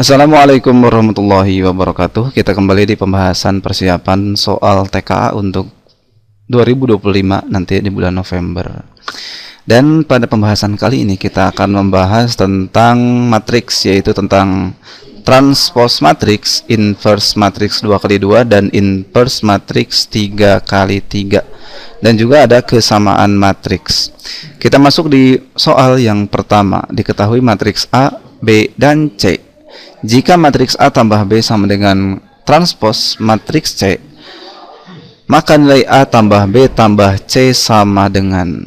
Assalamualaikum warahmatullahi wabarakatuh. Kita kembali di pembahasan persiapan soal TKA untuk 2025 nanti di bulan November. Dan pada pembahasan kali ini kita akan membahas tentang matriks, yaitu tentang transpose matriks, inverse matriks 2x2 dan inverse matriks 3x3. Dan juga ada kesamaan matriks. Kita masuk di soal yang pertama. Diketahui matriks A, B, dan C. Jika matriks A tambah B sama dengan transpose matriks C, maka nilai A tambah B tambah C sama dengan.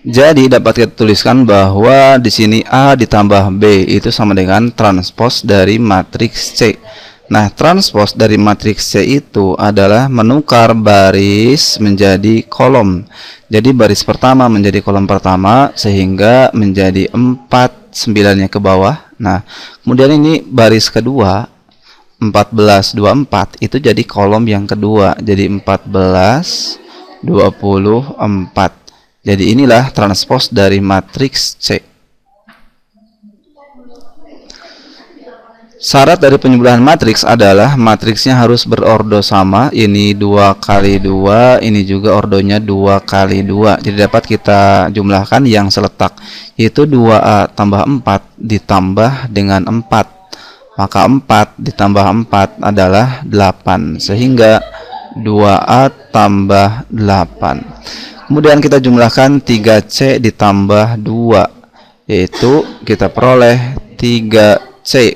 Jadi dapat kita tuliskan bahwa di sini A ditambah B itu sama dengan transpose dari matriks C. Nah, transpose dari matriks C itu adalah menukar baris menjadi kolom. Jadi baris pertama menjadi kolom pertama sehingga menjadi 4 9-nya ke bawah. Nah, kemudian ini baris kedua 14 24 itu jadi kolom yang kedua. Jadi 14 24. Jadi inilah transpose dari matriks C. Syarat dari penyebelahan matriks adalah matriksnya harus berordo sama. Ini 2x2, ini juga ordonya 2x2. Jadi dapat kita jumlahkan yang seletak, yaitu 2A tambah 4 ditambah dengan 4. Maka 4 ditambah 4 adalah 8, sehingga 2A tambah 8. Kemudian kita jumlahkan 3C ditambah 2, yaitu kita peroleh 3C.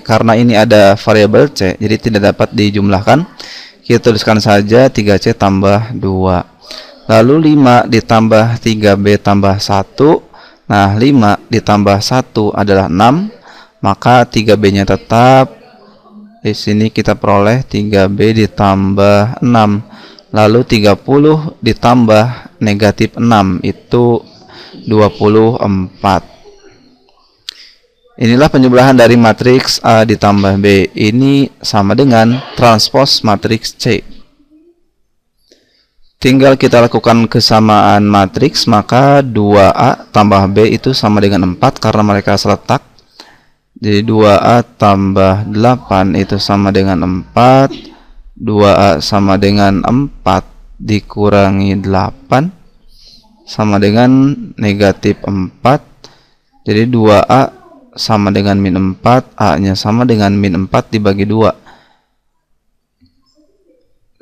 Karena ini ada variabel C, jadi tidak dapat dijumlahkan. Kita tuliskan saja 3C tambah 2. Lalu 5 ditambah 3B tambah 1. Nah, 5 ditambah 1 adalah 6. Maka 3B-nya tetap. Di sini kita peroleh 3B ditambah 6. Lalu 30 ditambah negatif 6 itu 24. Inilah penjumlahan dari matriks A ditambah B. Ini sama dengan transpose matriks C. Tinggal kita lakukan kesamaan matriks, maka 2A tambah B itu sama dengan 4 karena mereka seletak. Jadi 2A tambah 8 itu sama dengan 4. 2A sama dengan 4 dikurangi 8 sama dengan negatif 4. Jadi 2A sama dengan min 4, A-nya sama dengan min 4 dibagi 2,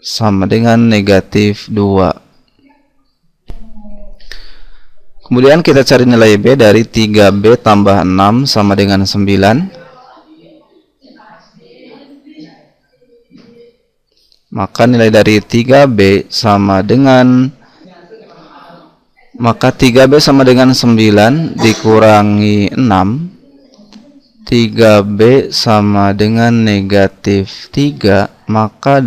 sama dengan negatif 2. Kemudian kita cari nilai B dari 3B tambah 6 sama dengan 9. Maka nilai dari 3B sama dengan, maka 3B sama dengan 9 dikurangi 6. 3B sama dengan negatif 3, maka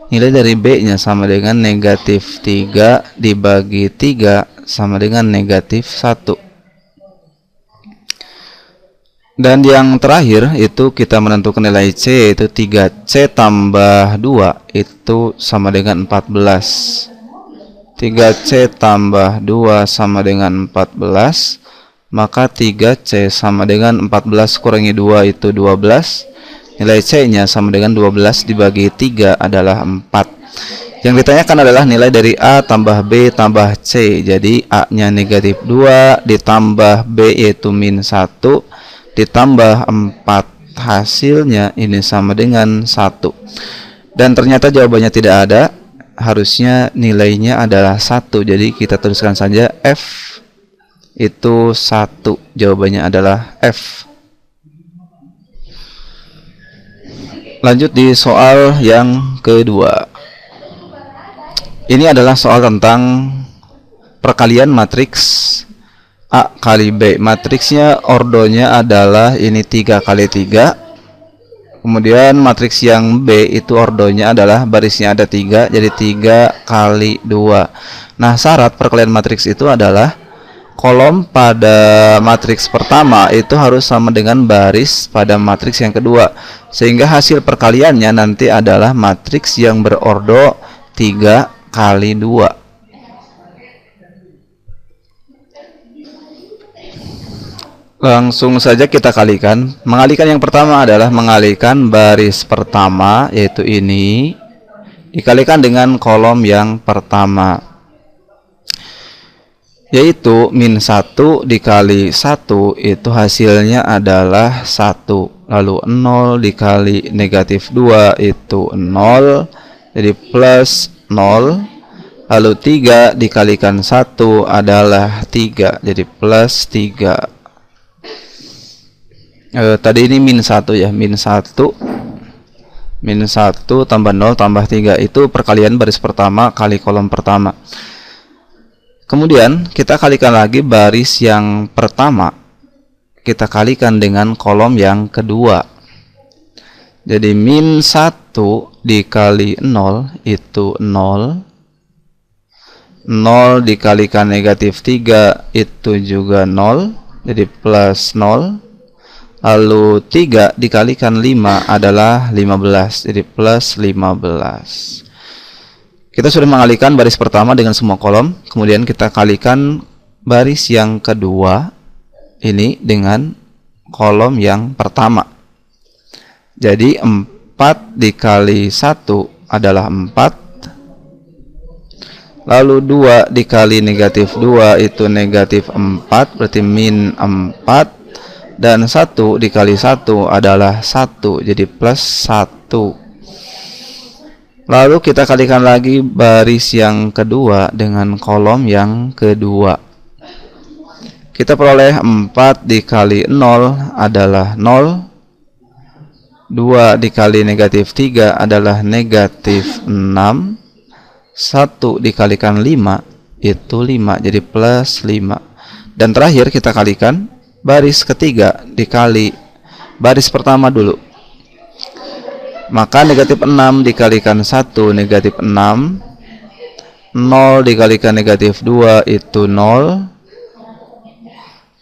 nilai dari B-nya sama dengan negatif 3 dibagi 3 sama dengan negatif 1. Dan yang terakhir itu kita menentukan nilai C, yaitu 3C tambah 2 itu sama dengan 14. 3C tambah 2 sama dengan 14. Maka 3C sama dengan 14 kurangi 2 itu 12. Nilai C-nya sama dengan 12 dibagi 3 adalah 4. Yang ditanyakan adalah nilai dari A tambah B tambah C. Jadi A-nya negatif 2 ditambah B yaitu min 1 ditambah 4. Hasilnya ini sama dengan 1. Dan ternyata jawabannya tidak ada. Harusnya nilainya adalah 1. Jadi kita tuliskan saja F itu 1. Jawabannya adalah F. Lanjut di soal yang kedua. Ini adalah soal tentang perkalian matriks A kali B. Matriksnya ordonya adalah ini 3x3. Kemudian matriks yang B itu ordonya adalah barisnya ada 3, jadi 3x2. Nah, syarat perkalian matriks itu adalah kolom pada matriks pertama itu harus sama dengan baris pada matriks yang kedua, sehingga hasil perkaliannya nanti adalah matriks yang berordo 3x2. Langsung saja kita kalikan. Mengalihkan yang pertama adalah mengalihkan baris pertama, yaitu ini, dikalikan dengan kolom yang pertama, yaitu min 1 dikali 1, itu hasilnya adalah 1. Lalu 0 dikali negatif 2 itu 0, jadi plus 0. Lalu 3 dikalikan 1 adalah 3, jadi plus 3. Tadi ini min 1 ya, min 1 tambah 0 tambah 3 itu perkalian baris pertama kali kolom pertama. Kemudian kita kalikan lagi baris yang pertama, kita kalikan dengan kolom yang kedua. Jadi min 1 dikali 0 itu 0, 0 dikalikan negatif 3 itu juga 0, jadi plus 0. Lalu 3 dikalikan 5 adalah 15, jadi plus 15. Kita sudah mengalihkan baris pertama dengan semua kolom. Kemudian kita kalikan baris yang kedua ini dengan kolom yang pertama. Jadi 4 dikali 1 adalah 4. Lalu 2 dikali negatif 2 itu negatif 4, berarti min 4. Dan 1 dikali 1 adalah 1, jadi plus 1. Lalu kita kalikan lagi baris yang kedua dengan kolom yang kedua. Kita peroleh 4 dikali 0 adalah 0. 2 dikali negatif 3 adalah negatif 6. 1 dikalikan 5 itu 5, jadi plus 5. Dan terakhir kita kalikan baris ketiga dikali baris pertama dulu. Maka negatif 6 dikalikan 1 negatif 6. 0 dikalikan negatif 2 itu 0.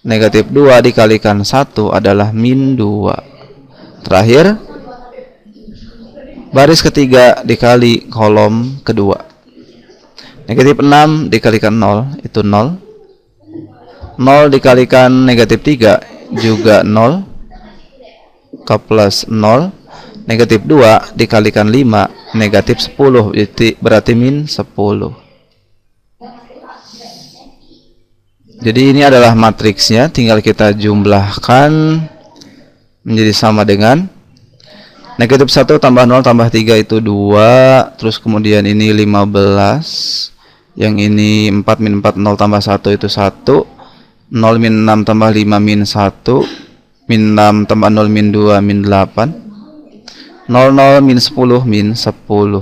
Negatif 2 dikalikan 1 adalah min 2. Terakhir baris ketiga dikali kolom kedua. Negatif 6 dikalikan 0 itu 0. 0 dikalikan negatif 3 juga 0, ke plus 0. Negatif 2 dikalikan 5 negatif 10, berarti min 10. Jadi ini adalah matriksnya, tinggal kita jumlahkan menjadi sama dengan negatif 1 tambah 0 tambah 3 itu 2. Terus kemudian ini 15. Yang ini 4 min 4, 0 tambah 1 itu 1. 0 min 6 tambah 5 min 1. Min 6 tambah 0 min 2 min 8. 00 min 10 min 10.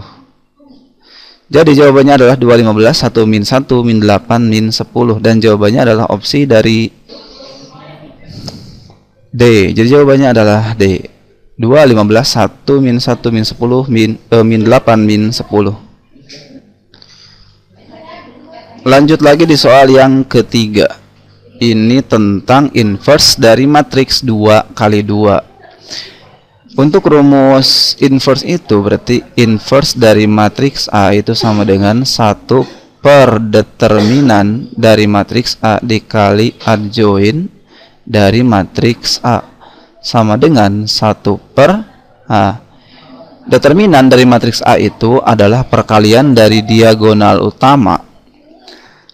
Jadi jawabannya adalah 215, 1 min 1 min 8 min 10. Dan jawabannya adalah opsi dari D. Jadi jawabannya adalah D. 215, 1 min 1 min 10 min 8 min 10. Lanjut lagi di soal yang ketiga. Ini tentang inverse dari matriks 2 kali 2. Untuk rumus inverse itu berarti inverse dari matriks A itu sama dengan 1 per determinan dari matriks A dikali adjoin dari matriks A sama dengan 1 per A. Determinan dari matriks A itu adalah perkalian dari diagonal utama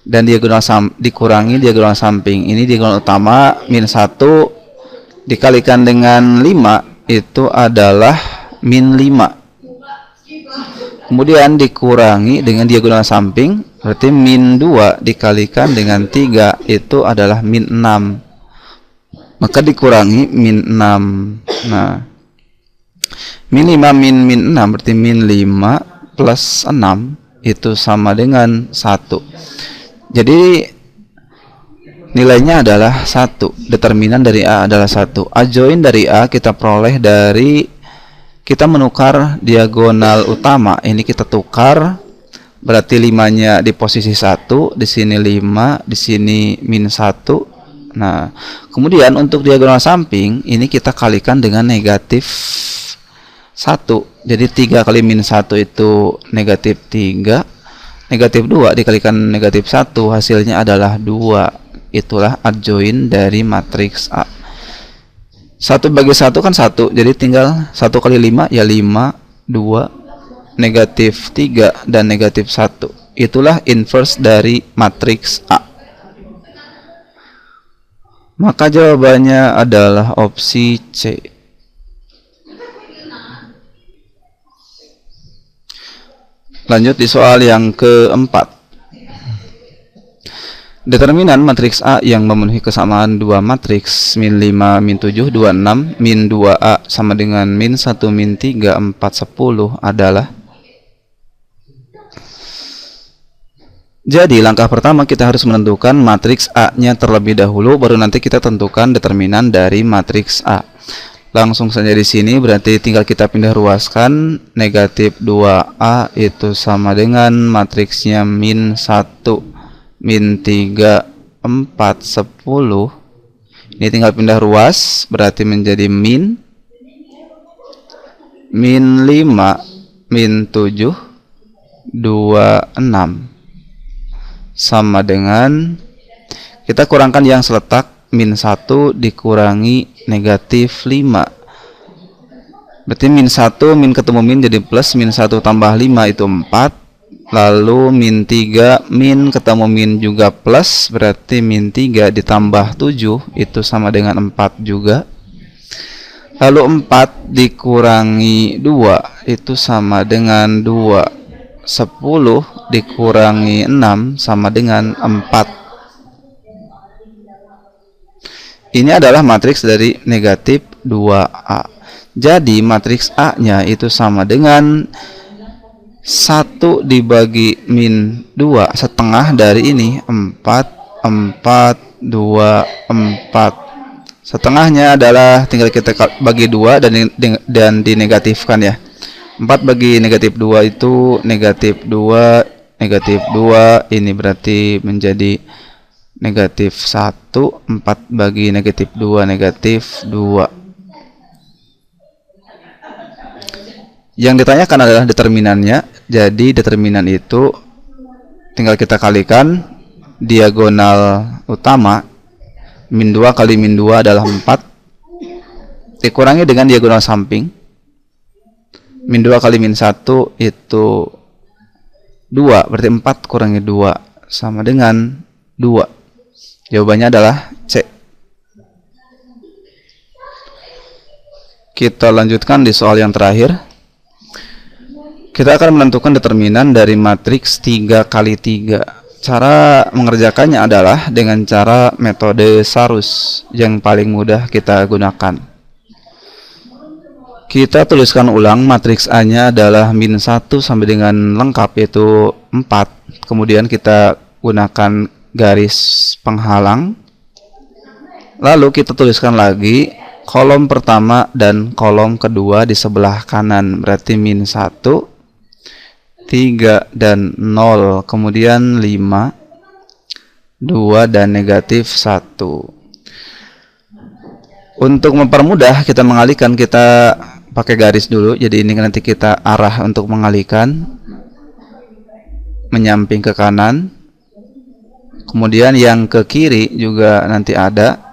dan diagonal dikurangi diagonal samping. Ini diagonal utama min 1 dikalikan dengan 5 itu adalah min 5. Kemudian dikurangi dengan diagonal samping, berarti min 2 dikalikan dengan 3 itu adalah min 6. Maka dikurangi min 6. Nah, min 5 min 6 berarti min 5 plus 6 itu sama dengan 1. Jadi nilainya adalah 1. Determinan dari A adalah 1. Adjoin dari A kita peroleh dari kita menukar diagonal utama. Ini kita tukar, berarti 5-nya di posisi 1, di sini 5, di sini min 1. Nah, kemudian untuk diagonal samping ini kita kalikan dengan negatif 1. Jadi 3 kali min 1 itu negatif 3. Negatif 2 dikalikan negatif 1 hasilnya adalah 2. itulah adjoint dari matriks A. 1 bagi 1 kan 1, jadi tinggal 1 kali 5 ya 5, 2, negatif 3, dan negatif 1. Itulah inverse dari matriks A. Maka jawabannya adalah opsi C. Lanjut di soal yang keempat. Determinan matriks A yang memenuhi kesamaan dua matriks min 5, min 7, 26, min 2A sama dengan min 1, min 3, 4, 10 adalah. Jadi langkah pertama kita harus menentukan matriks A-nya terlebih dahulu, baru nanti kita tentukan determinan dari matriks A. Langsung saja di sini berarti tinggal kita pindah ruaskan. Negatif 2A itu sama dengan matriksnya min 1, min 3, 4, 10. Ini tinggal pindah ruas, berarti menjadi min 5, min 7, 26 sama dengan, kita kurangkan yang seletak, min 1 dikurangi negatif 5. Berarti min 1, min ketemu min jadi plus, min 1 tambah 5 itu 4. Lalu min 3, min ketemu min juga plus, berarti min 3 ditambah 7 itu sama dengan 4 juga. Lalu 4 dikurangi 2 itu sama dengan 2. 10 dikurangi 6 sama dengan 4. Ini adalah matriks dari negatif 2A. Jadi matriks A-nya itu sama dengan 1 dibagi min 2 setengah dari ini, 4, 4, 2, 4. Setengahnya adalah tinggal kita bagi 2 dan dinegatifkan ya. 4 bagi negatif 2 itu negatif 2, negatif 2, ini berarti menjadi negatif 1. 4 bagi negatif 2, negatif 2. Yang ditanyakan adalah determinannya. Jadi determinan itu tinggal kita kalikan diagonal utama, min 2 kali min 2 adalah 4, dikurangi dengan diagonal samping, min 2 kali min 1 itu 2, berarti 4 kurangi 2 sama dengan 2. Jawabannya adalah C. Kita lanjutkan di soal yang terakhir. Kita akan menentukan determinan dari matriks 3 kali 3. Cara mengerjakannya adalah dengan cara metode Sarus yang paling mudah kita gunakan. Kita tuliskan ulang, matriks A-nya adalah min 1 sampai dengan lengkap yaitu 4. Kemudian kita gunakan garis penghalang. Lalu kita tuliskan lagi kolom pertama dan kolom kedua di sebelah kanan, berarti min 1, 3 dan 0, kemudian 5, 2 dan negatif 1. Untuk mempermudah kita mengalihkan, kita pakai garis dulu. Jadi ini nanti kita arah untuk mengalihkan, menyamping ke kanan. Kemudian yang ke kiri juga nanti ada,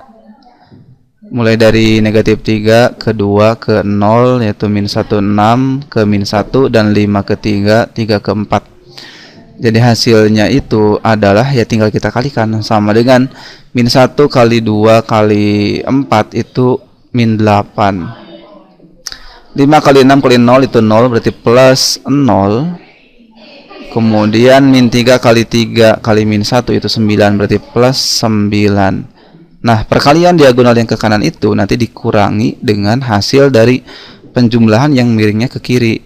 mulai dari negatif 3 ke 2 ke 0 yaitu min 1, 6 ke min 1 dan 5 ke 3, 3 ke 4. Jadi hasilnya itu adalah ya tinggal kita kalikan sama dengan min 1 kali 2 kali 4 itu min 8. 5 kali 6 kali 0 itu 0, berarti plus 0. Kemudian min 3 kali 3 kali min 1 itu 9, berarti plus 9. Nah, perkalian diagonal yang ke kanan itu nanti dikurangi dengan hasil dari penjumlahan yang miringnya ke kiri.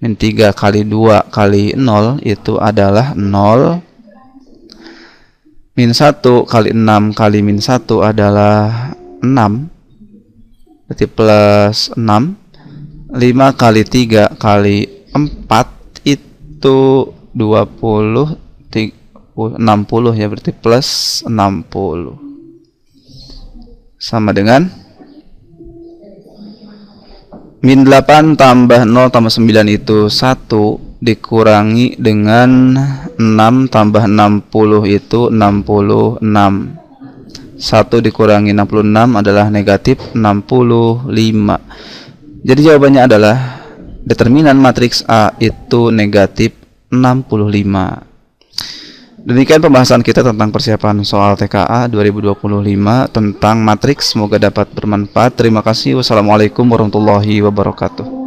Min 3 kali 2 kali 0 itu adalah 0. Min 1 kali 6 kali min 1 adalah 6. Berarti plus 6. 5 kali 3 kali 4 itu 20, 60 ya, berarti plus 60. Sama dengan min 8 tambah 0 tambah 9 itu 1, dikurangi dengan 6 tambah 60 itu 66. 1 dikurangi 66 adalah negatif 65. Jadi jawabannya adalah determinan matriks A itu negatif 65. Demikian pembahasan kita tentang persiapan soal TKA 2025 tentang matriks. Semoga dapat bermanfaat. Terima kasih. Wassalamualaikum warahmatullahi wabarakatuh.